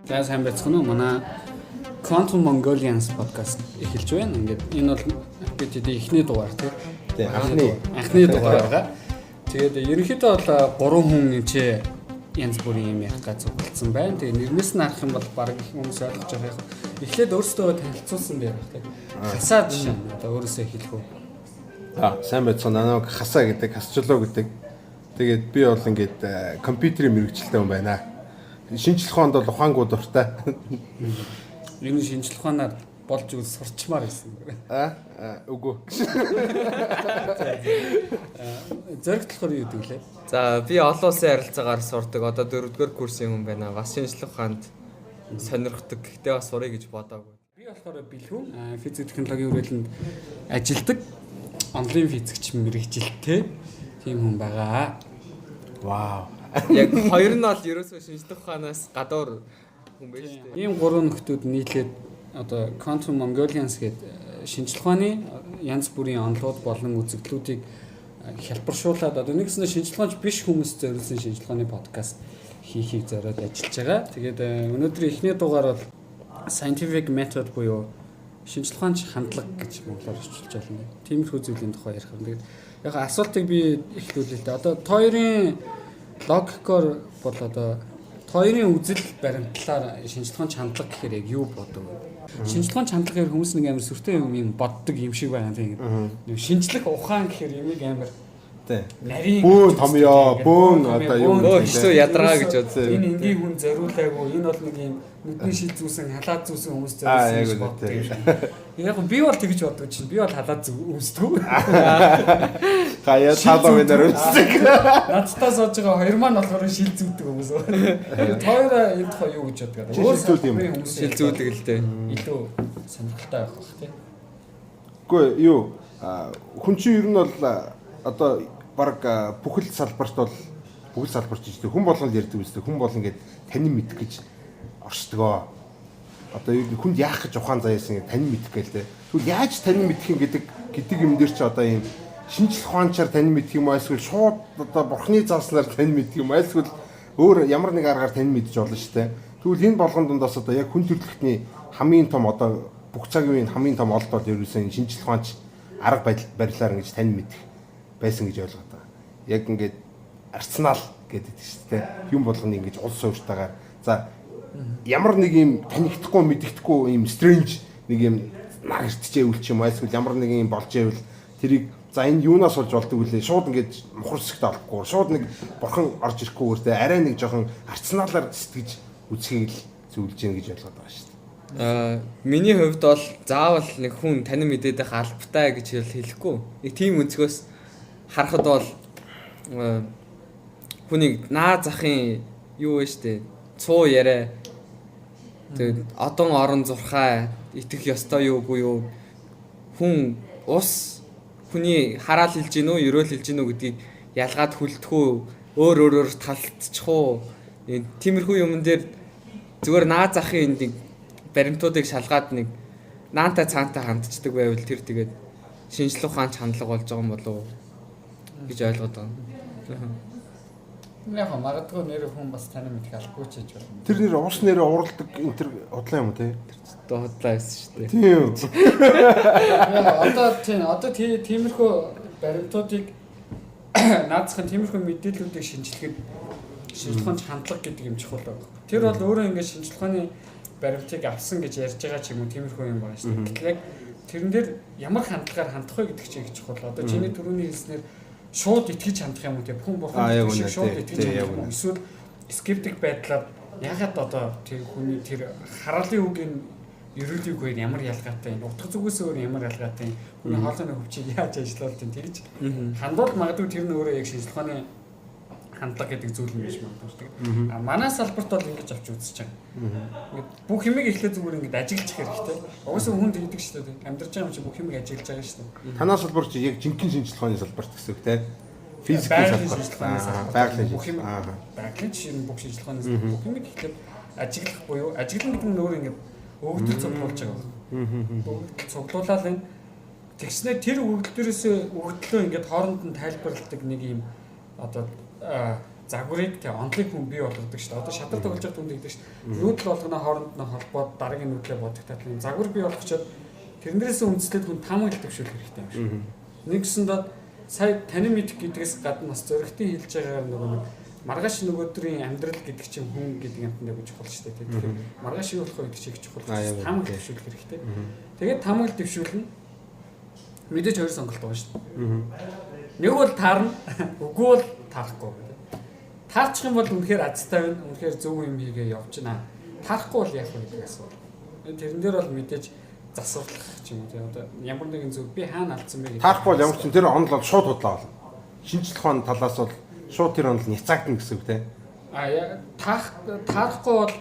За сайн байцгаана уу? Манай Quantum Mongolians podcast эхэлж байна. Ингээд энэ бол бид эхний дугаар тийм. Анхны дугаар байгаа. Тэгээд ерөнхийдөө бол 3 хүн энэ янз бүрийн юм ярих гэж зөвлөсөн байна. Тэгээд нэрнээс нь харах юм бол баг их хүмүүс ойлгож байгаа юм. Эхлээд өөрсдөө танилцуулсан байх тийм. Хасаа жишээ одоо өөрөөсөө хэлэх үү. Сайн байцгаана. Намайг Хасаа гэдэг, Хасчлоо гэдэг. Тэгээд би бол ингээд компьютерийн мэрэгчлээ хүн байна. Шинжлэх ухаанд бол ухаангуу дуртай. Энэ шинжлэх ухаанаар болж үл сурчмаар байсан. Үгүй. Зоригтлохоор юу гэдэг лээ? За би олон улсын харилцаагаар сурдаг. Одоо 4-р курсын хүн байна. Бас шинжлэх ухаанд сонирхдаг. Гэхдээ бас сурыг гэж бодоагүй. Би болохоор бэлгүүн физик технологийн хүрээлэнд ажилладаг. Онлайн физикч мэрэгжилтэй тийм хүн байгаа. Вау. Яг хоёр нь бол ерөөсөө шинжлэх ухаанаас гадуур хүн байж тээ. Ийм 3 нөхдүүд нийлээд одоо Quantum Mongolians гэдэг шинжлэх ухааны янз бүрийн онолууд болон үзэгдлүүдийг хялбаршуулад одоо нэгснээ шинжлэх ухаанч биш хүмүүс зориулсан шинжлэх ухааны подкаст хийхийг зориод ажиллаж байгаа. Тэгээд өнөөдөр эхний дугаар бол scientific method буюу шинжлэх ухаанч хандлага гэж монголоор орчуулж байна. Тиймэрхүү зүйлийн тухай ярих юм. Тэгээд яг асуултыг би эхлүүлээ л дээ. Одоо тойрын логикоор бол одоо хоёрын үзэл баримтлалаар шинжлэх ухааны хандлага гэхээр яг юу бодог вэ? Шинжлэх ухааны хандлага гэхээр хүмүүс нэг амар сүртэй юм боддог юм шиг байна тийм. Шинжлэх ухаан гэхээр юмыг амар нарийн бөөн томьёо, бөөн одоо юм шүү ядаргаа гэж бодсон. Энэ энгийн хүн зориулаагүй. Энэ бол нэг юм нүдний шил зүүсэн, халаад зүүсэн хүмүүс зориулсан юм боддог юм шиг. Яг би бол тэгж боддог чинь. Би бол халаад зүүсдэг. Гаяа цаалаа венер үздэг. Надтай сууж байгаа хоёр маань болохоор шил зүүдэг хүмүүс. Тойр энэ тухай юу гэж боддог? Шил юм. Шил зүүдэг л дээ. Илүү сонирхолтой байх бах тийм. Үгүй юу? Хүн чинь ер нь бол одоо баг бүхэл салбарт бол бүхэл салбарт ч хүн болгон ярьдаг үстэй хүн болгон ингээд танин мэдэх гэж оршдгоо. Одоо хүнд яах гэж ухаан заяасан танин мэдэх гээл дээ. Тэгвэл яаж танин мэдэх юм гэдэг юм дээр ч одоо юм шинжлэх ухаанчаар танин мэдэх юм аа эсвэл шууд одоо бурхны зааснаар танин мэдэх юм аа эсвэл өөр ямар нэг аргаар танин мэдж болно шүү дээ. Тэгвэл энэ болгон дундаас одоо яг хүн төрөлхтний хамгийн том одоо бүх цагийн үеийн хамгийн том олд бол ерөөсөн шинжлэх ухаанч арга барилаар ингэж танин мэдэх байсан гэж ойлгоод байгаа. Яг ингээд арсенал гэдэг шүү дээ. Юм болгоны ингэж улс суурьтайгаар за ямар нэг юм танихдахгүй мэддэхгүй юм strange нэг юм нагэртчээ үлч юм эсвэл ямар нэг юм болж байвал тэрийг за энэ юунаас болж болдог вүлээ шууд ингээд мухар сэсэгт олохгүй шууд нэг бурхан орж ирэхгүйгээр те арай нэг жоохон арсеналаар сэтгэж үзхийг л зөвлөж гин гэж ойлгоод байгаа шүү дээ. Миний хувьд бол заавал нэг хүн танин мэдээд байх албатай гэж хэлэхгүй. Нэг тийм өнцгөөс харахад бол хүнийг наа захын юу вэ штэ цуу яриа тэгээд одон орон зурхаа итгэх ёстой юу үгүй юу хүн ус хүний хараал хэлж гин үү ерөөл хэлж гин үү гэдгийг ялгаад хүлдэхүү өөр талтчих уу тиймэрхүү юмн дээр зүгээр наа захын нэг баримтуудыг шалгаад нэг наантай цаантай хандчихдаг байвал тэр тэгээд шинжлэх ухааны хандлага болж байгаа юм болов гэж ойлгоод байна. Яг магадгүй нэр хүн бас танин мэдэх албагүй ч гэж байна. Тэр нэр уус нэрээ уралдаг энэ тэр худлаа юм уу те? Одоо худлаа байсан шүү дээ. Тийм. Одоо тиймэрхүү баримтуудыг наацхан тиймэрхүү мэдээллүүдийг шинжилгээд шинжлэх ухааны хандлага гэдэг юм чухал байна. Тэр бол өөрөө ингээд шинжлэх ухааны баримтыг авсан гэж ярьж байгаа ч юм уу тиймэрхүү юм байна шүү дээ. Яг тэрэн дээр ямар хандлагаар хандах вэ гэдэг чинь их чухал. Одоо чиний түрүүний хэлснээр шууд итгэж хандах юм уу те хүн бурхан шиг шууд итгэж хандах юм эсвэл скептик байдлаар ягаад одоо тэр хүний тэр хараалын үгийн ерөөлийг хоёр ямар ялгаатай юм утга зүгээс өөр ямар ялгаатай хүний хоолойны хөвчийг яаж ажиллуулт юм тэгж хандвал магадгүй тэр нь өөрөө яг шинжлэх ухааны хандлага гэдэг зүйл юм биш магадгүй. Манай салбарт бол ингэж авч үзэж байгаа. Ингээд бүх юмыг эхлээд зүгээр ингээд ажиглаж хэрэгтэй. Угаасаа хүн тэгдэг шүү дээ. Амьдарч байгаа юм чи бүх юмыг ажиглаж байгаа шүү дээ. Танаа салбар чи яг жинхэнэ шинжлэх ухааны салбарт гэсэн үг те. Физикийн салбар. Байгалийн бүх юм. Байгалийн жишээ бүх шинжлэх ухааны салбар бүх юмыг эхлээд ажиглах буюу ажиглан гэдэг нь өөр ингээд өгөгдөл цуглуулж байгаа. Өгөгдөл цуглуулаад энэ тэгснээр тэр өгөгдөл дээрээс өгөгдлөө ингээд хооронд нь тайлбарладаг нэг юм одоо загварыг тэг онцлог хүн бий болгодог шүү дээ. Одоо шадар тоглож байгаа түнд гэдэг шүү дээ. Нүүдэл болгоно хооронд нь холбоод дараагийн нүүдлээ бодогдоод юм. Загвар бий болгочоод тэрнээс үндэслээд хүн тамга төвшүүлэх хэрэгтэй юм шиг. Нэгсэндээ сая танин мэдэх гэдгээс гадна бас зөрөгтийн хэлж байгаагаар нөгөө нэг маргааш нөгөөдрийн амьдрал гэдэг чинь хүн гэдэг юмтай гэж чухал шүү дээ. Тэгэхээр маргааш юу болох вэ гэдэг чинь их чухал. Тамга төвшүүлэх хэрэгтэй. Тэгээд тамга төвшүүлнэ. Мэдээж хоёр сонголт байгаа шүү дээ. Нэг бол таарна, үгүй бол таарахгүй. Таарчих юм бол үнэхээр азтай байна. Үнэхээр зөв юм хийгээ явчихна. Таарахгүй бол яах вэ гэдэг асуулт. Тэрэн дээр бол мэдээж засварлах ч юм уу тийм одоо ямар нэгэн зөв би хаана алдсан бэ гэдэг. Таарахгүй бол ямар ч тэр онол бол шууд худлаа болно. Шинжлэх ухааны талаас бол шууд тэр онол няцаагдана гэсэн үг тийм. Яг таарахгүй бол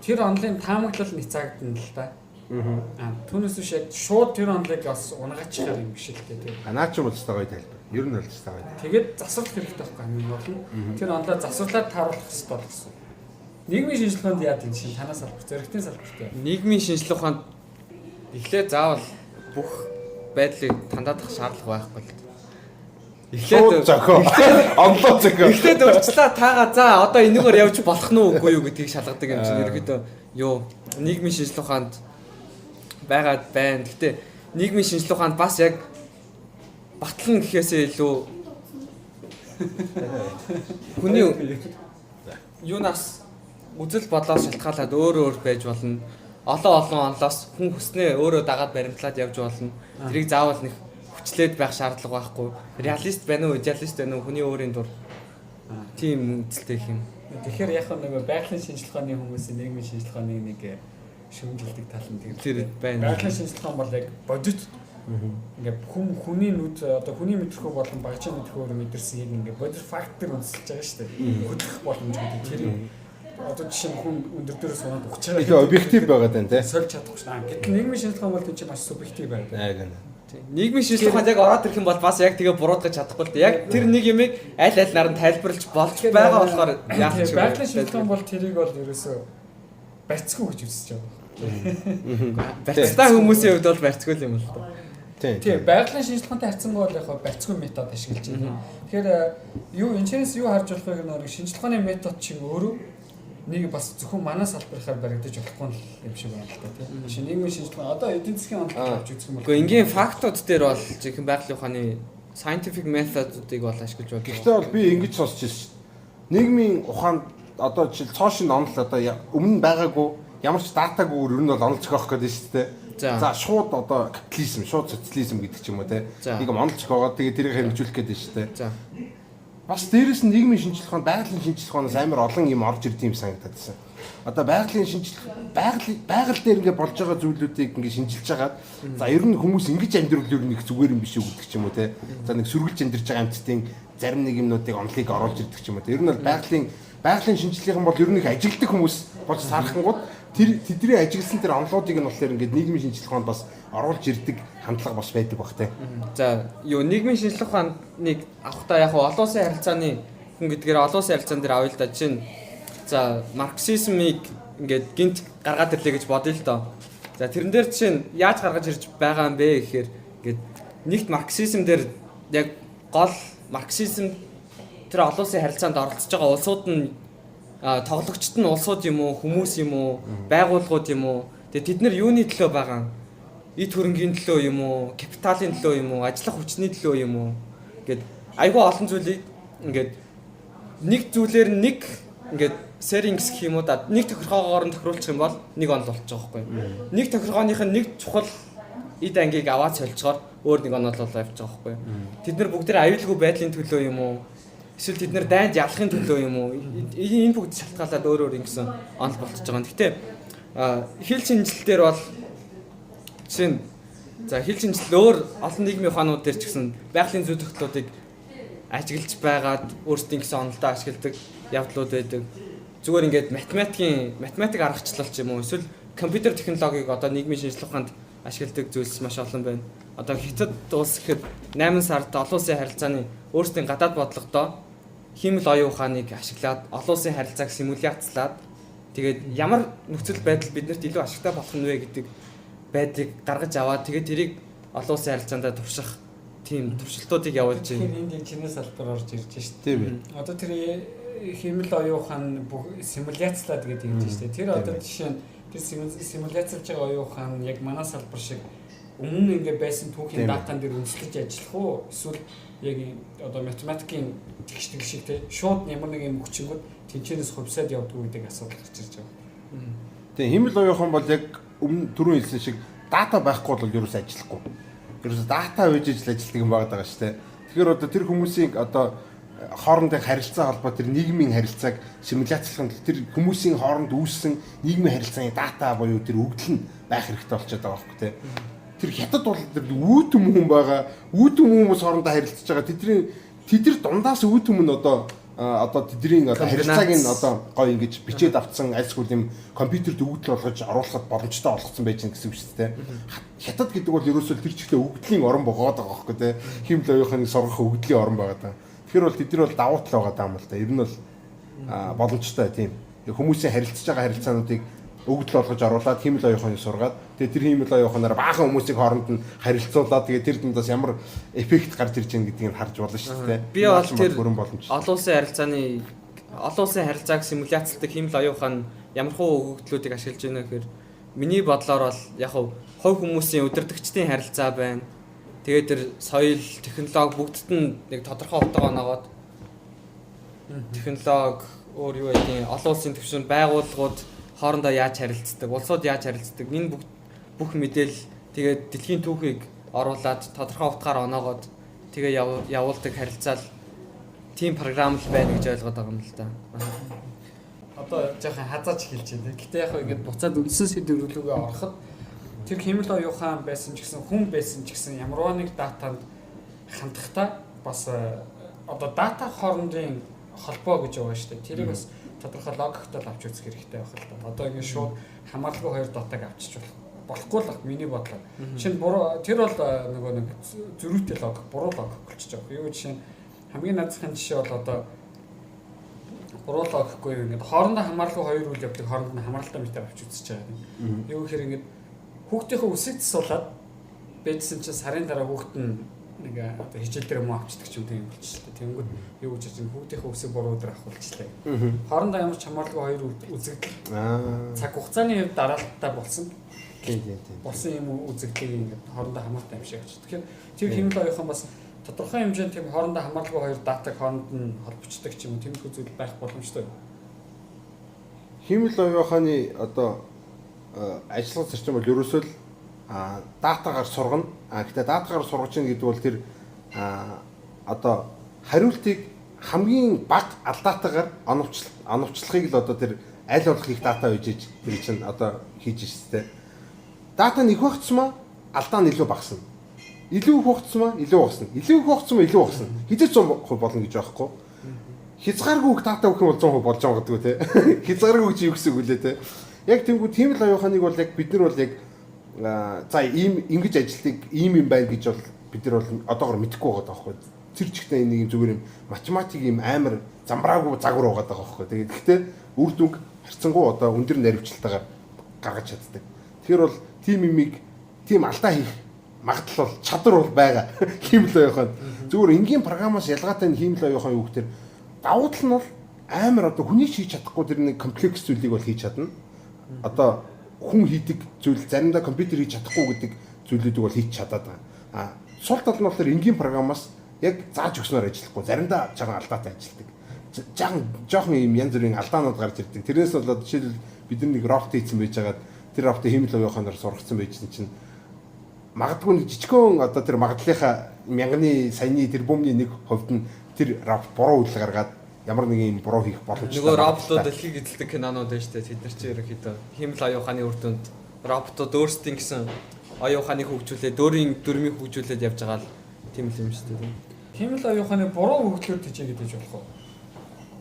тэр онолын таамаглал няцаагдана л да. Түүнээс биш яг шууд тэр онолыг бас унгаачихаар юм биш л дээ тийм. Наа ч юм бол цэстэ гоё тайлбар. Ер нь бол цэстэ гоё. Тэгээд засварлах хэрэгтэй байхгүй юм болно. Тэр онолоо засварлаад тааруулах хэрэгтэй бол гэсэн. Нийгмийн шинжилгээ ухаанд яа тийм шин танаас салбар зөрөгтийн салбартай. Нийгмийн шинжилгээ ухаанд эхлээд заавал бүх байдлыг тандаадах шаардлага байхгүй л. Эхлээд зохио. Онлоо зохио. Эхлээд урьдчилаа таага за одоо энэгээр явж болох нь үгүй юу гэдгийг шалгадаг юм чинь ерөөдөө юу нийгмийн шинжилгээ ухаанд байгаад байна. Гэтэ нийгмийн шинжилгээ ухаанд бас яг батлан гэхээсээ илүү хүний юунаас үзэл бодлоос шалтгаалаад өөр байж болно. Олон онлоос хүн хүснээ өөрөө дагаад баримтлаад явж болно. Тэрийг заавал нэг хүчлээд байх шаардлага байхгүй. Реалист байна уу, идеалист байна уу хүний өөрийн дур. Тийм үзэлтэй юм. Тэгэхээр яг нэг байгалийн шинжилгээ ухааны хүмүүсийн нийгмийн шинжилгээ ухааны нэг шүүмжилдэг тал нь тэр байна. Байгалийн шинжилгээ ухаан бол яг бодит ингээд хүний нүд одоо хүний мэдрэхүй болон багжийн мэдрэхүйгээр мэдэрсэн яг ингээд бодит фактор үндэслэж байгаа шүү дээ. Хөдлөх боломж гэдэг тэр одоо жишээ нь хүн өндөр дээрээ сунаад ухаж байгаа. Их объектив байгаад байна тийм. Сольж чадахгүй шүү дээ. Гэтэл нийгмийн шинжилгээ бол тийм чинь маш субъектив байна. Яг нь. Нийгмийн шинжилгээ ухаанд яг ороод ирэх юм бол бас яг тэгээ буруудгаж чадахгүй л дээ. Яг тэр нэг юмыг аль алинаар нь тайлбарлаж болж байгаа болохоор яах ч юм. Байгалийн шинжилгээ бол тэрийг бол ерөөсөө барьцгүй гэж үзэж байгаа. Барьцтай хүмүүсийн хувьд бол барьцгүй юм л да. Тийм байгалийн шинжилгээтэй харьцангуй бол яг барьцгүй метод ашиглаж байна. Тэгэхээр юу энэчнээс юу харж болох вэ гэх нэг шинжилгээний метод чинь өөрөө нэг бас зөвхөн манай салбараар баригдаж болохгүй юм шиг байна л та тийм. Жишээ нийгмийн шинжилгээ одоо эдийн засгийн онцлог авч үзэх юм бол. Гэхдээ энгийн фактууд дээр бол жинхэнэ байгалийн ухааны scientific method-уудыг бол ашиглаж байна. Гэхдээ бол би ингэж сонсч ирсэн шүү дээ. Нийгмийн ухаанд одоо жишээ цоошин онол одоо өмнө байгаагүй ямар ч датагүйгээр ер нь бол онол зохиох гэдэг шүү дээ. За шууд одоо капитализм, шууд социализм гэдэг ч юм уу те. Нэг онол зохиогоод тэгээ тэрийг хэмжүүлэх гэдэг шүү дээ. За. Бас дээрэс нь нийгмийн шинжилгээ ухаан, байгалийн шинжилгээ ухаанаас амар олон юм орж ирд юм санагдаад байна. Одоо байгалийн шинжилгээ байгаль дээр ингээд болж байгаа зүйлүүдийг ингээд шинжилж байгаад за ер нь хүмүүс ингэж амьдрал ер нь их зүгээр юм биш үү гэдэг ч юм уу те. За нэг сүргэлж амьдарч байгаа амьтдын зарим нэг юмнуудыг онлыг оруулж ирдэг ч юм уу те. Ер нь бол байгалийн шинжилгээхэн бол ер нь их ажилтдаг хүмүүс болж саархангууд тэдний ажигласан тэр онлуудыг нь болохоор ингээд нийгмийн шинжилгээ ухаанд бас оруулж ирдэг хандлага бас байдаг бах те. За юу нийгмийн шинжилгээ ухааныг авахдаа яг олон улсын харилцааны хүн гэдгээр олон улсын харилцаан дээр авъя л да чинь. За марксизмыг ингээд гинт гаргаад ирлээ гэж бодъё л доо. За тэрэн дээр чинь яаж гаргаж ирж байгаа юм бэ гэхээр ингээд нэгт марксизм дээр яг гол марксизм тэр олон улсын харилцаанд оролцож байгаа улсууд нь тоглогчд нь улсууд юм уу, хүмүүс юм уу, байгууллагууд юм уу. Тэгээ тэд нар юуны төлөө байгаа? Эд хөрөнгийн төлөө юм уу, капиталын төлөө юм уу, ажиллах хүчний төлөө юм уу? Ингээд айгүй олон зүйлийг ингээд нэг зүйлээр нэг ингээд сэринкс гэх юм уу да нэг тохиргоогоор нь тохируулчих юм бол нэг онол болчих жоох байхгүй. Нэг тохиргооных нь нэг чухал эд ангийг аваад солилцохоор өөр нэг онол болоо явж байгаа байхгүй. Тэд нар бүгд аюулгүй байдлын төлөө юм уу? Эсвэл тэд нар дайнд ялахын төлөө юм уу? Энэ бүгд шалтгаалаад өөр ингэсэн онол болчихж байгаа. Гэхдээ хил шинжилтээр бол жишээ нь за хил шинжилт өөр олон нийгмийн ухаанууд дээр ч гэсэн байгалийн зүй тогтлуудыг ажиглаж байгаад өөрсдийн гэсэн онолтой ашигладаг явдлууд байдаг. Зүгээр ингээд математик аргачлал ч юм уу эсвэл компьютер технологиг одоо нийгмийн шинжилгээ ухаанд ашигладаг зүйлс маш олон байна. Одоо Хятад улс гэхэд 8 сард олон улсын харилцааны өөрсдийн гадаад бодлогодоо хиймэл оюун ухааныг ашиглаад олон улсын харилцааг симуляцлаад тэгээд ямар нөхцөл байдал биднэрт илүү ашигтай болох нь вэ гэдэг байдлыг гаргаж аваад тэгээд тэрийг олон улсын харилцаанд турших тийм туршилтуудыг явуулж байна. Тэгэхээр энд чинээс салбар орж ирж шүү дээ. Тийм. Одоо тэр хэмэл оюухан симуляцлаад гэдэг юм чинь шүү дээ. Тэр одоо жишээ нь тэр симуляцлж байгаа оюухан яг манай салбар шиг өмнө ингээ байсан түүхийн датан дээр үнэлж ажиллах уу? Эсвэл яг одоо математикийн тэгш шиг те шууд ямар нэг юм хүчингүүд тэнцэнээс хувьсаад явдаг гэдэг асуудал гарч ирж байгаа. Тэгээ хэмэл оюухан бол яг түрүүн хэлсэн шиг дата байхгүй бол ерөөс ажиллахгүй. Ерөөс дата байж ижил ажилладаг юм байгаа шүү дээ. Тэгэхээр одоо тэр хүмүүсийн одоо хоорондын харилцаа холбоо тэр нийгмийн харилцааг симуляцлахын тэр хүмүүсийн хооронд үүссэн нийгмийн харилцааны дата буюу тэр өгдөл нь байх хэрэгтэй болчиход байгаа байхгүй тий. Тэр хятад бол тэр үүдэн хүн байгаа. Үүдэн хүмүүс хоорондоо харилцаж байгаа. Тэдний дундаас үүдэн нь одоо тэдний одоо харилцааг нь одоо гоё ингэж бичээд авцсан альсгүй юм компьютерд өгдөл болгож оруулахад боломжтой болгоцсон байж гэн гэсэн үг шүү дээ. Хятад гэдэг бол ерөөсөө тэр чигтээ өгдлийн орон богоод байгаа байхгүй тий. Хэмэл оюуханыг сургах өгдлийн орон байгаа даа. Тэгэхээр бол тэдний бол давуу тал байгаа даа юм л да. Ер нь бол боломжтой тийм. Хүмүүсийн харилцаж байгаа харилцаануудыг өгдөл болгож оруулаад хэмэл оюуханыг сургаад тэгээ тэр хэмэл оюуханаар баахан хүмүүсийг хооронд нь харилцуулаад тэгээ тэр дундаас ямар эффект гарч ирж байгаа гэдгийг харж болно шүү дээ. Би бол тэр олон улсын харилцааг симуляцлдаг хэмэл оюухан ямар хуу өгөгдлүүдийг ашиглаж байна гэхээр миний бодлоор бол яг хувь хүмүүсийн удирдагчдын харилцаа байна. Тэгээд тэр соёл, технологи бүгдд нь нэг тодорхой утга оноогоод технологи өөр юу гэдэг олон улсын төвшин байгууллагууд хоорондоо яаж харилцдаг, улсууд яаж харилцдаг, энэ бүх мэдээлэл тэгээд дэлхийн түүхийг оруулаад тодорхой утгаар оноогоод тэгээ явуулдаг харилцаал тийм програм л байна гэж ойлгоод байгаа юм л да. Одоо жоохон хазаач хэлж байна. Гэтэ яг ингээд буцаад үндсэн сэдв рүүгээ ороход тэр хэмэл оюухан байсан ч гэсэн хүн байсан ч гэсэн ямар нэг датанд хандахдаа бас одоо дата хоорондын холбоо гэж байгаа шүү дээ. Тэрийг бас тодорхой логиктой авч үзэх хэрэгтэй байх л да. Одоо ингэ шууд хамааралгүй хоёр датаг авчиж болохгүй л миний бодлоо. Жишээ нь буруу тэр бол нөгөө нэг зөрүүтэй логик, буруу логик болчихж байгаа. Юу жишээ нь хамгийн наадхын жишээ бол одоо буруу логикгүй ингээд хоорондоо хамааралгүй хоёр үйл явдлыг хооронд нь хамааралтай мэтээр авч үзэж байгаа юм. Юу гэхээр ингээд хүүхдийнхээ үсэг засуулаад бэдсэн чинь сарын дараа хүүхд нь нэг одоо хичээл дээр муу авчдаг ч юм тийм болчихлоо. Тэнгүүд юу гэж чинь хүүхдийнхээ үсэг буруу дээр авахулчлаа. Хоорондоо ямар ч хамааралгүй хоёр үзэгдэл. Цаг хугацааны хувьд дараалттай болсон. Болсон юм үзэгдлийг ингээд хоорондоо хамаартай юм шиг авчих. Тэгэхээр тэр хэмэл оюухан бас тодорхой хэмжээнд тийм хоорондоо хамааралгүй хоёр датаг хооронд нь холбогддог ч юм уу тиймэрхүү зүйл байх боломжтой. Хэмэл оюуханы одоо ажиллах зарчим бол ерөөсөө л датагаар сургана. Гэхдээ датагаар сургаж ийн гэдэг бол тэр одоо хариултыг хамгийн бага алдаатайгаар оновчлохыг л одоо тэр аль болох их дата үйж иж тэр чинь одоо хийж штэ. Дата нь их багцмаа алдаа нь илүү багасна. Илүү их багцмаа илүү багасна. Илүү их багцмаа илүү багасна. Хизээ 100% болно гэж байхгүй. Хязгааргүй их дата өгөх юм бол 100% болж байгаа гэдэг те. Хязгааргүй гэж юу гэсэн үг лээ те. Яг тиймгүй тийм л оюуханыг бол яг бид нар бол яг за ийм ингэж ажилтдаг ийм юм байна гэж бол бид нар бол одоогор мэдэхгүй байгаа байхгүй. Тэр чигтээ нэг юм зүгээр юм математик юм амар замбраагүй загвар байгаа байхгүй. Тэгээд гэхдээ үр дүнг харьцангуй одоо өндөр наривчлалтайгаар гаргаж чаддаг. Тэгэхээр бол тийм юмыг тийм алдаа хийх магадлал бол чадвар бол байгаа. Хэмэл оюухан зүгээр энгийн програмаас ялгаатай нь хэмэл оюухан юу гэхээр давуу тал нь бол амар одоо хүний хийж чадахгүй тэр нэг комплекс зүйлийг бол хийж чадна. Одоо хүн хийдэг зүйл заримдаа компьютер хийж чадахгүй гэдэг зүйлүүдийг бол хийж чадаад байгаа. Сул тал нь болохоор энгийн програмаас яг зааж өгснөөр ажиллахгүй. Заримдаа чагаа алдаатай ажилладаг. Жохон юм янз бүрийн алдаанууд гарч ирдэг. Тэрнээс болоод жишээлбэл бид нэг робот хийсэн байж байгаад тэр роботыг хэмэл оюуханаар сургацсан байжсэн чинь магадгүй нэг жижигхэн одоо тэр магадлалынхаа мянганы саяны тэр бөмбөний нэг хувьд нь тэр робот буруу үйл гаргаад ямар нэг юм буруу хийх боломжтой. Нөгөө роботууд дэлхийг эзэлдэг кинонууд байна шүү дээ. Тэд нар чи ерөөхдөө хэмэл оюуханы үр дүнд роботууд өөрсдийн гэсэн оюуханыг хөгжүүлээд дөрмийг хөгжүүлээд явж байгаа л тийм л юм шүү дээ. Хэмэл оюуханы буруу хөгжлөд тийчээ гэж болох уу?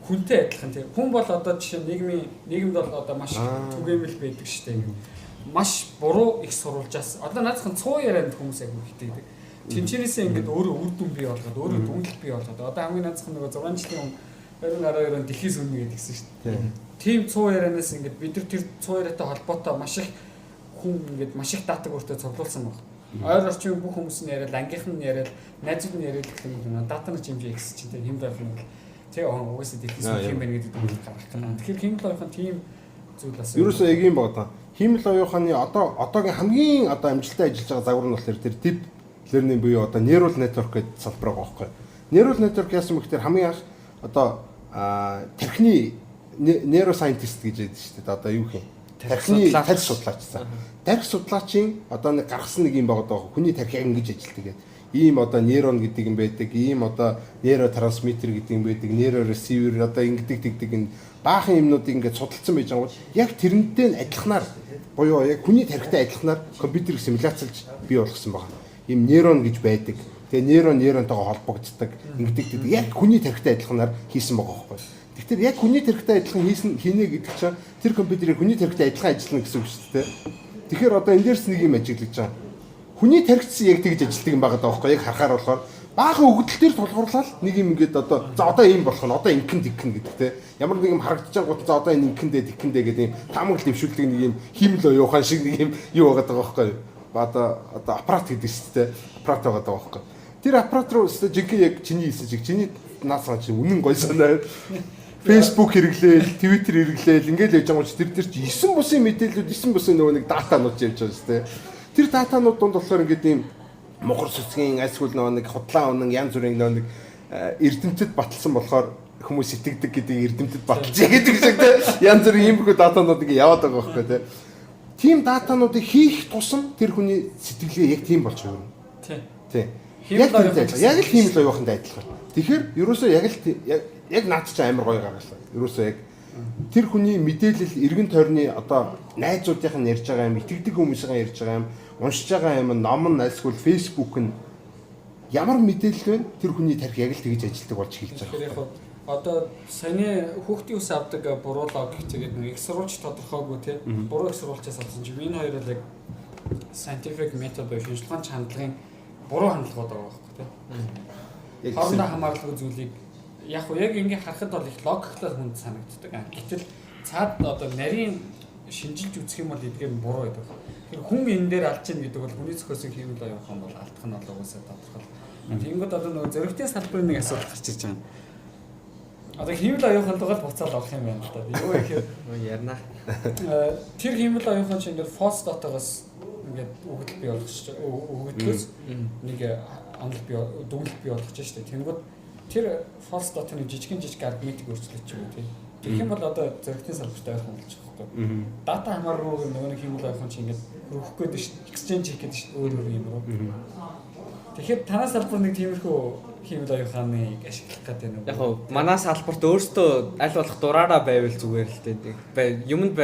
Хүнтэй адилхан тийм. Хүн бол одоо жишээ нийгэмд бол одоо маш түгээмэл байдаг шүү дээ. Маш буруу их сурвалжаас одоо наадхан цуу ярианд хүмүүс аягүй хитээдэг. Тинчнээсээ ингээд өөрөө үр дүн бий болгоод өөрөө дүнлэл бий болгоод одоо хамгийн наадхан нөгөө 6 жилийн өмнө 2012 онд дэлхийс өмнө гэдгийгсэн шүү дээ. Тийм цуу ярианаас ингээд бид нар тэр цуу яриатай холбоотой маш их хүн ингээд маш их датаг өөртөө цуглуулсан баг. Ойр орчмын бүх хүмүүс нь яриад, ангийнхан нь яриад, найзууд нь яриад гэх юм уу датаны хэмжээ ихсэж чинь тийм хэмжээ болно. тэг угаасаа дэлхийс юм байна гэдэг үг гаргах гэнэ. Тэгэхээр химэл оюухан тийм зүйл бас Ерөөсөө яг юм байна. Химэл оюуханы одоогийн хамгийн амжилттай ажиллаж байгаа загвар нь болохоор тэр deep learning буюу neural network гэдэг салбар байгаа байхгүй. Neural network яасан бэ гэхээр хамгийн анх тархины neuroscientist гэж яддаг шүү дээ. Юу юм? Тархины тарих судлаачсан. Тарих судлаачийн нэг гаргасан нэг юм байгаа даа. Хүний тарих яг ингэж ажилладаг гэдэг. Ийм нейрон гэдэг юм байдаг, ийм нейротрансмиттер гэдэг юм байдаг, нейроресивер ингэдэг тэгдэг энэ баахан юмнуудыг ингээд судалсан байж байгаа бол яг тэрнтэй нь адилханаар буюу яг хүний тарихтай адилханаар компьютерийг симуляцлж бий болгосон байгаа. Ийм нейрон гэж байдаг. Тэгээ нейронтойгоо холбогддог, ингэдэг тэгдэг. Яг хүний тарихтай адилханаар хийсэн байгаа байхгүй. Тэгэхээр яг хүний тарихтай адилхан хийнэ гэдэг чинь тэр компьютерийг хүний тарихтай адилхан ажиллана гэсэн үг шүү дээ. Тэгэхээр энэ дээрс нэг юм ажиглаж байгаа. Хүний тархиц яг тэгж ажилтдаг юм байгаа даахгүй яг харахаар болохоор баахан өгдөл төр тулгуурлаад нэг юм ингээд ийм болох нь ингэн тэгэн гэдэг те ямар нэг юм харагдаж байгаа гот энэ ингэндээ тэгэндээ гэдэг юм таамаг дэвшүүлдэг нэг юм химэл оюухан шиг нэг юм юу байгаа даахгүй аппарат гэдэг шүү дээ аппарат байгаа даахгүй тэр аппарат руу жинхэнэ яг чиний хийсэн чиг чиний наасаа чи үнэн гой санаа Facebook хэрэглээл, Twitter хэрэглээл ингээл яж байгаа ч тэр чи 9 бусын мэдээлэлүүд 9 бусын нөгөө нэг датанууд явж байгаа шүү дээ. Тэр датанууд донд болохоор ингээд ийм мохор сүцгийн альсгүүл нэг худлаа унан янз бүрийн нэг эрдэмтэд баталсан болохоор хүмүүс итгэдэг гэдэг эрдэмтэд баталж гэдэг шиг те янз бүрийн иймэрхүү датанууд ингээд яваад байгаа байхгүй те. Тим датануудыг хийх тусам тэр хүний сэтгэлгээ яг тийм болж байгаа юм. Тий. Яг л хиймэл оюуханд адилхан. Тэгэхээр ерөөсөө яг наад чи амар гоё гаргалаа. Ерөөсөө яг тэр хүний мэдээлэл эргэн тойрны найзуудынх нь ярьж байгаа юм, итгэдэг хүмүүсийн ярьж байгаа юм, уншиж байгаа юм, ном нь альсгүй Facebook нь ямар мэдээлэл вэ? Тэр хүний тарих яг л тэгж ажилтдаг болж эхэлж байгаа. Тэгэхээр саяны хүүхдийн ус авдаг буруу логик тэгээд нэг их сурвалж тодорхойгүй тий. Буруу их сурвалжаас авсан чинь энэ хоёр л яг scientific method буюу шинжилгээний хандлагын буруу хандлагууд байгаа байхгүй тий. Хоорондоо хамаарлаггүй зүйлийг яг ингээ харахад бол их логиктой хүнд санагддаг. Гэтэл цаад нарийн шинжилж үзэх юм бол эдгээр нь буруу байдаг. Тэгэхээр хүн энэ дээр алж ийн гэдэг бол хүний зохиосон хийвэл оюухан бол алдах нь бол угаасаа тодорхой. Тэгэнгүүт нөгөө зөрөгтэй салбарын нэг асуудал гарч ирж байгаа. Хийвэл оюухан л буцаал авах юм байна л да. Юу гэхээр ярина. Тэр хийвэл оюухан чинь ингээ false data-гаас ингээ өгөгдөл бий болгож өгөгдлөөс нэг онол бий дүгнэлт бий болгож штэ. Тэнгүүд тэр false data-ны жижиг алгоритмыг өөрчлөж байгаа тийм. Тэгэх юм бол зөрөгтэй салбарт ойрхон болж байгаа байхгүй. Дата хамааргүй нөгөө нэг хиймэл оюухан чинь ингээ хөрөх гээд штэ. Exchange хийх гээд штэ өөр юм руу. Тэгэхээр танаас салбар нэг тиймэрхүү хиймэл оюуханыг ашиглах гэдэг нь. Яг манай салбарт өөртөө аль болох дураараа байвал зүгээр л дээ. Юмд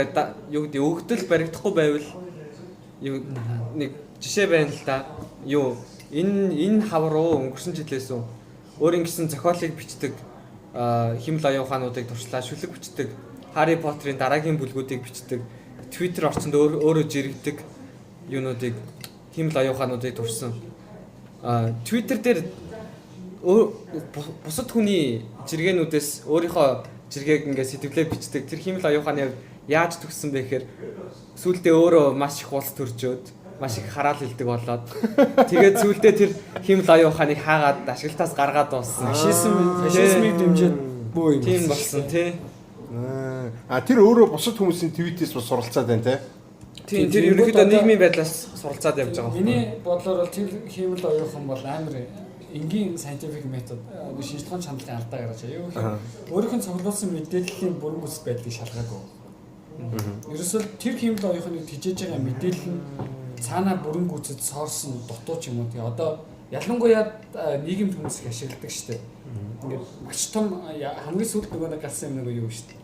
юу гэдэг өгдөл баригдахгүй байвал юу нэг жишээ байна л да. Юу энэ хав руу өнгөрсөн жилээс өөрийн гэсэн зохиолыг бичдэг химэл оюухануудыг туршлаа шүлэг бичдэг Harry Potter-ын дараагийн бүлгүүдийг бичдэг Twitter орчинд өөрөө жирэгдэг юунуудыг химэл оюухануудыг турсан Twitter дээр бусад хүний жиргэнүүдээс өөрийнхөө жиргээг ингээд сэтгэлээ бичдэг тэр химэл оюуханы яаж төгссөн бэ гэхээр сүүлдээ өөрөө маш их улс төржөөд маш их хараал хилдэг болоод тэгээд сүүлдээ тэр химэл оюуханыг хаагаад ашиглалтаас гаргаад дууссан. Фашизмыг дэмжиж бөө юм. Тийм болсон тий. Тэр өөрөө бусад хүмүүсийн твитээс бас суралцаад байна тий. Тийм тэр ерөнхийдөө нийгмийн байдлаас суралцаад явж байгаа. Миний бодлоор бол тэр химэл оюухан бол амар энгийн scientific method шинжилгээний чанарын алдаа гаргаж байгаа. Юу гэхээр өөрийнх нь цуглуулсан мэдээллийн бүрэн гүйцэд байдлыг шалгаагүй. Ерөөсөө тэр химэл оюуханыг тижээж байгаа мэдээлэл нь цаанаа бүрэн гүйцэд соорсон дутуу ч юм уу тий. Ялангуяа нийгэмд хүмүүс их ашигладаг шүү дээ. Ингээд маш том хамгийн сүүлд нөгөө нэг гарсан юм нэг юу шүү дээ.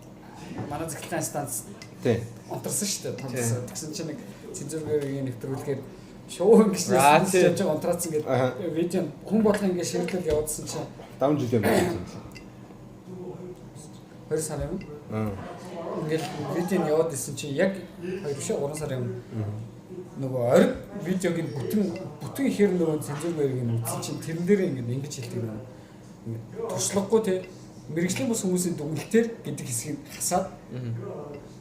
Манай цэглэлийн станц тий онторсон шүү дээ. Тэгсэн чинь нэг цензургийн нэвтрүүлгээр шоу ингэж явж байгаа унтраацсан гэдэг видео хүн болгоо ингэ ширлэл явуулсан чинь 5 жил юм байна. 2 сар юм. Ингээл видео яваад исэн чинь яг 2-3 сар юм. Нөгөө ориг видеог нь бүтэн ихэр нөгөө цензурыг нь үзсэн чинь тэрэн дээр ингэж хэлдэг юм. Туршлагагүй те мэрэгжлийн бус хүмүүсийн дүгнэлтээр гэдэг хэсгийг хасаад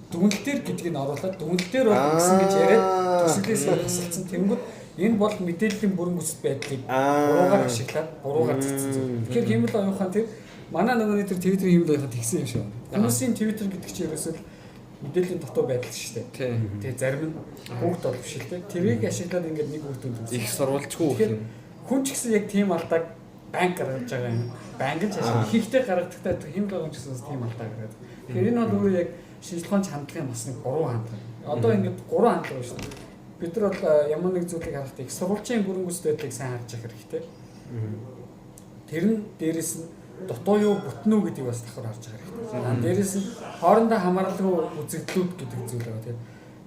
дүгнэлтээр гэдгийг нь оруулаад дүгнэлтээр бол гэсэн гэж яриад төсөглөөс хасалцсан. Тэнгүүд энэ бол мэдээллийн бүрэн гүйцэд байдлыг буруугаар ашиглаад буруугаар цэцсэн. Тэгэхээр хэмэл оюухан тэр Манай нөгөөний тэр Twitter хиймэл байхад тэгсэн юм шиг байна. Хүмүүсийн Twitter гэдэг чинь ерөөсөө мэдээллийн дутуу байдал шүү дээ. Тэгээ зарим нь бүгд бол биш л дээ. Тэрийг ашиглаад ингээд нэг үр дүнд их сурвалжгүй гэх юм. хүн ч гэсэн яг тийм алдааг банк гаргаж байгаа юм. Банк ч ашиг ихтэй гаргадахдаа хэм болгоомж гэсэн тийм алдаа гаргаад. Тэгэхээр энэ бол өөрөө яг шинжилгээний хандлагын бас нэг буруу хандлага. Одоо ингээд гурван хандлага шүү дээ. Бид нар бол ямар нэг зүйлийг харахад их сурвалжийн бүрэн гүйцэтгэлийг сайн харж явах хэрэгтэй. Тэр нь дээрэс нь дутуу юу бүтэн үү гэдгийг бас давхар харж байгаа хэрэгтэй. Дээрэс нь хоорондоо хамааралгүй үзэгдлүүд гэдэг зүйл байгаа тийм.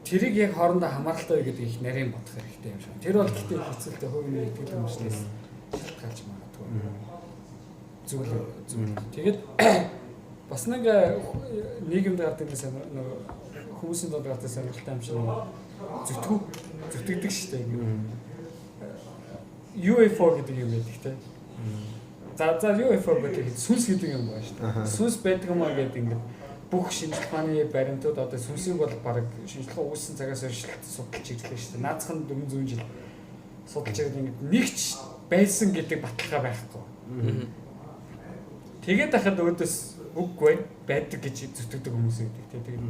Тэрийг яг хоорондоо хамааралтай гэдэг их нарийн бодох хэрэгтэй юм шиг. Тэр бол гэхдээ хэцүүлтэй хувийн итгэл үнэмшлээс шалтгаалж магадгүй. Зүйл. Тэгээд бас нэг нийгэмд гардаг нэг хүмүүсийн донд гардаг сонирхолтой юм шиг зүтгэдэг шүү дээ. UFO гэдэг юм байдаг тийм. За UFO гэдэг сүнс гэдэг юм байна шүү дээ. Сүнс байдаг юм аа гэдэг ингээд бүх шинжлэх ухааны баримтууд одоо сүнсийг бол баг шинжлэх ухааны үүссэн цагаас хойш судалж ирлээ шүү дээ. Наацхан 400 жил судалж байгаа ингээд нэгч байсан гэдэг баталгаа байхгүй. Тэгээд хахад өөдөөс үггүй байдаг гэж зүтгэдэг хүмүүс байдаг тийм.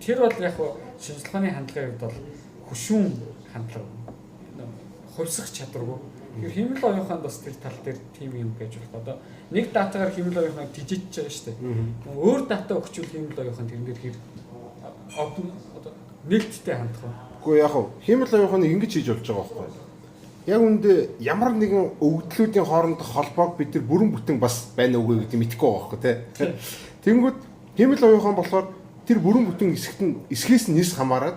Тэр бол яг шинжлэх ухааны хандлагын хувьд бол хөшүүн хандлага. Хувьсах чадваргүй. Тэгэхээр хэмнэл оюуханд бас тэр тал дээр тийм юм байж болох. Одоо нэг датагаар хэмнэл оюухнаа тижиж байгаа шүү дээ. Өөр дата өгчүүл хэмнэл оюухан тэрнээр хэр одоо нээлттэй хандах вэ? Үгүй яг хэмнэл оюухныг ингэж хийж болж байгаа байхгүй. Яг үүндээ ямар нэгэн өгөгдлүүдийн хоорондох холбоог бид нар бүрэн бүтэн бас байна үгүй гэдэг мэдэхгүй байгаа байхгүй тий. Тэнгүүд хэмнэл оюухан болохоор тэр бүрэн бүтэн эсхээс нь нис хамаарад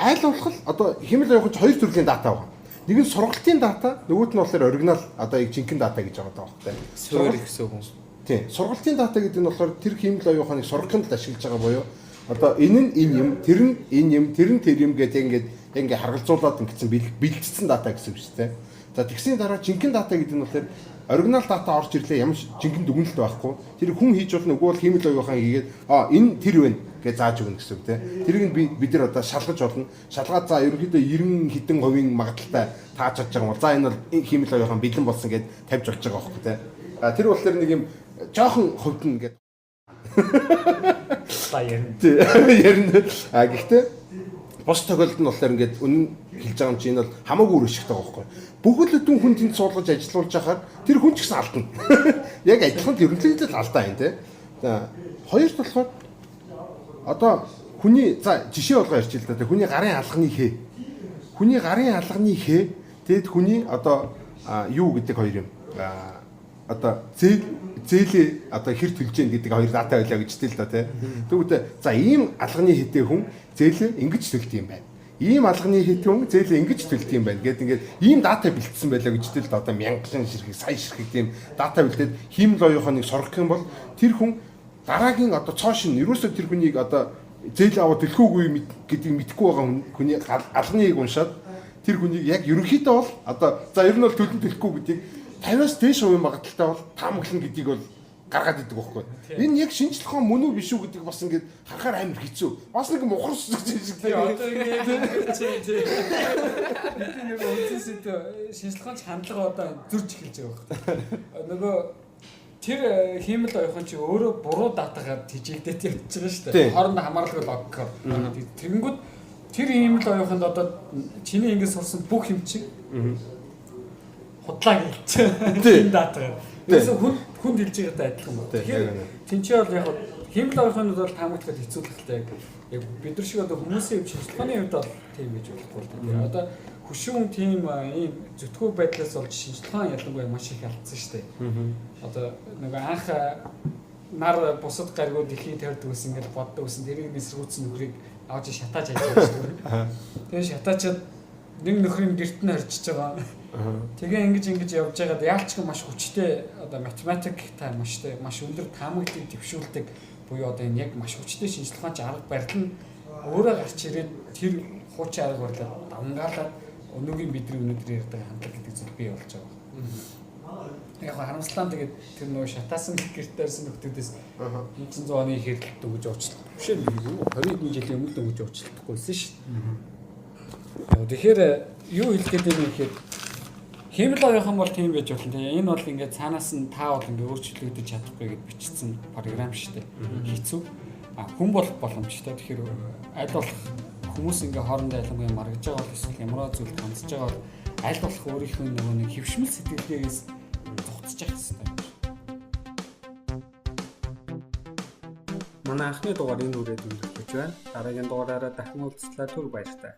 айл болох л одоо хэмнэл оюухан ч хоёр төрлийн дата байна. Нэг нь сургалтын дата, нөгөөт нь болохоор оригинал одоо яг жинхэнэ дата гэж байгаа байхгүй. Суурь гэсэн үг. Тийм. Сургалтын дата гэдэг нь болохоор тэр хэмнэл оюуханыг сургахынд ашиглаж байгаа буюу одоо энэ нь энэ юм, тэр нь энэ юм, тэр нь тэр юм гэдэг ингээд харгалзуулаад ингэсэн бэлтгэсэн дата гэсэн үг шүү дээ. За тэгсний дараа жинхэнэ дата гэдэг нь болохоор оригинал дата орж ирлээ ямар жинхэнэ дүгнэлт байхгүй. Тэр хүн хийж болно үгүй бол хэмнэл оюухан хийгээд энэ тэр байна гэж зааж өгнө гэсэн үг тийм. Тэрийг нь бид нар одоо шалгаж болно. Шалгаад за ерөнхийдөө 90 хэдэн хувийн магадaltaй тааж чадж байгаа юм бол за энэ бол хэмнэл оюухан бэлэн болсон гэд тавьж болж байгаа байхгүй тийм. Тэр болохоор нэг юм жоохон хөвдөн гэдэг. Ярина. Гэхдээ бос тохиолдолд нь болохоор ингээд үнэн хэлж байгаа юм чинь энэ бол хамаагүй өөр шигтэй байгаа байхгүй. Бүхэл өдөн хүн тэнд суулгаж ажиллуулж байхаар тэр хүн ч гэсэн алдна. Яг адилхан ерөнхийдөө алдаа юм тий. За хоёрт болохоор одоо хүний за жишээ болгоо ярьж л да. Хүний гарын алганы хээ. Хүний гарын алганы хээ тэгэд хүний одоо юу гэдэг хоёр юм. Одоо зээлээ одоо хэр төлж гин гэдэг хоёр дата байлаа гэж тэл да тий. Тэгвэл за ийм алганы хэдэ хүн зээлээ ингэж төлт юм байна. Ийм алганы хэдэ хүн зээлээ ингэж төлт юм байна гэд ингээд ийм дата бэлтсэн байлаа гэж тэл да. Одоо мянган ширхэг сая ширхэг тийм дата бэлдээд хэмнэл оюуханыг соргох юм бол тэр хүн дараагийн одоо цоошин ерөөсөө тэр хүнийг одоо зээл аваад төлөхөөгүй гэдгийг мэдэхгүй байгаа хүний алганыг уншаад тэр хүнийг яг ерөнхийдөө бол одоо за ер нь бол төлөн төлөхгүй гэдгийг 50-аас дээш хувийн магадaltaй бол таамаглана гэдгийг бол гаргаад идэг байхгүй. Энэ яг шинжлэх ухаан мөн үү биш үү гэдгийг бас ингээд харахаар амар хэцүү. Бас нэг мухар шиг шиг. Одоо ингээд нэг үндэсэд шинжлэх ухааны хандлага одоо зөрж эхэлж байгаа байхгүй. Нөгөө тэр хэмэл оюухан чи өөрөө буруу датагаар тижигдээд явж байгаа шүү дээ. Хоорондоо хамааралгүй логикоор. Тэгэнгүүт тэр хэмэл оюуханд одоо чиний ингээд сурсан бүх юм чи худлаа гэлж тийм датагаар. Тэрээс хүнд хэлж байгаатай адилхан байна. Тэгэхээр тэнцээ бол яг хэмэл оюуханууд бол таамаглахад хэцүүлэхтэй яг бид нар шиг одоо хүмүүсийн шинжлэх ухааны хувьд бол тийм гэж болохгүй. Одоо хөшүүн тийм ийм зүтгүү байдлаас болж шинжлэх ухаан ялангуяа маш их алдсан шүү дээ. Одоо нөгөө анх нар бусад гаргууд ихийн тавьдаг ус ингээд боддог ус тэрийг нисрүүцэн нөхрийг авч шатааж ажиллаж шүү дээ. Тэгээ шатаачаад нэг нөхрийн гэрт нь орчиж байгаа. Тэгээ ингэж явж байгаад яалчгүй маш хүчтэй одоо математиктай маш өндөр таамаглалыг төвшүүлдэг буюу одоо энэ яг маш хүчтэй шинжлэх ухааны арга барил нь өөрөө гарч ирээд тэр хуучин арга барилаар давнгаалаад өнөөгийн бидний өнөөдөр ярьдаг хандлага гэдэг зүйл бий болж байгаа. Яг харамслаа тэгээд тэр нөгөө шатаасан гэрт дээрсэн нөхдөөс 1900 оны хэрэлт өгж уучлаа. Биш ээ 20 жилийн өмнө өгж уучлахдаггүйсэн шүү дээ. Тэгэхээр юу хэлэх гээд юм гэхээр Хэмэл оюухан бол тийм байж болно. Тэгээ энэ бол ингээд цаанаас нь та бол ингээд өөрчлөгдөж чадахгүй гэж бичсэн програм шүү дээ. Хэцүү. Хүн болох боломжтой. Тэгэхээр аль болох хүмүүс ингээ хоорондоо ялангуяа маргаж байгаа бол эсвэл ямар зүйлд хандж байгаа бол аль болох өөрийнхөө нөгөө нэг хөвшмөл сэтгэлгээгээс зугтаж явах хэрэгтэй. Манай анхны дугаар энэ үрээд өндөрлөж байна. Дараагийн дугаараараа дахин уулзлаа түр баяртай.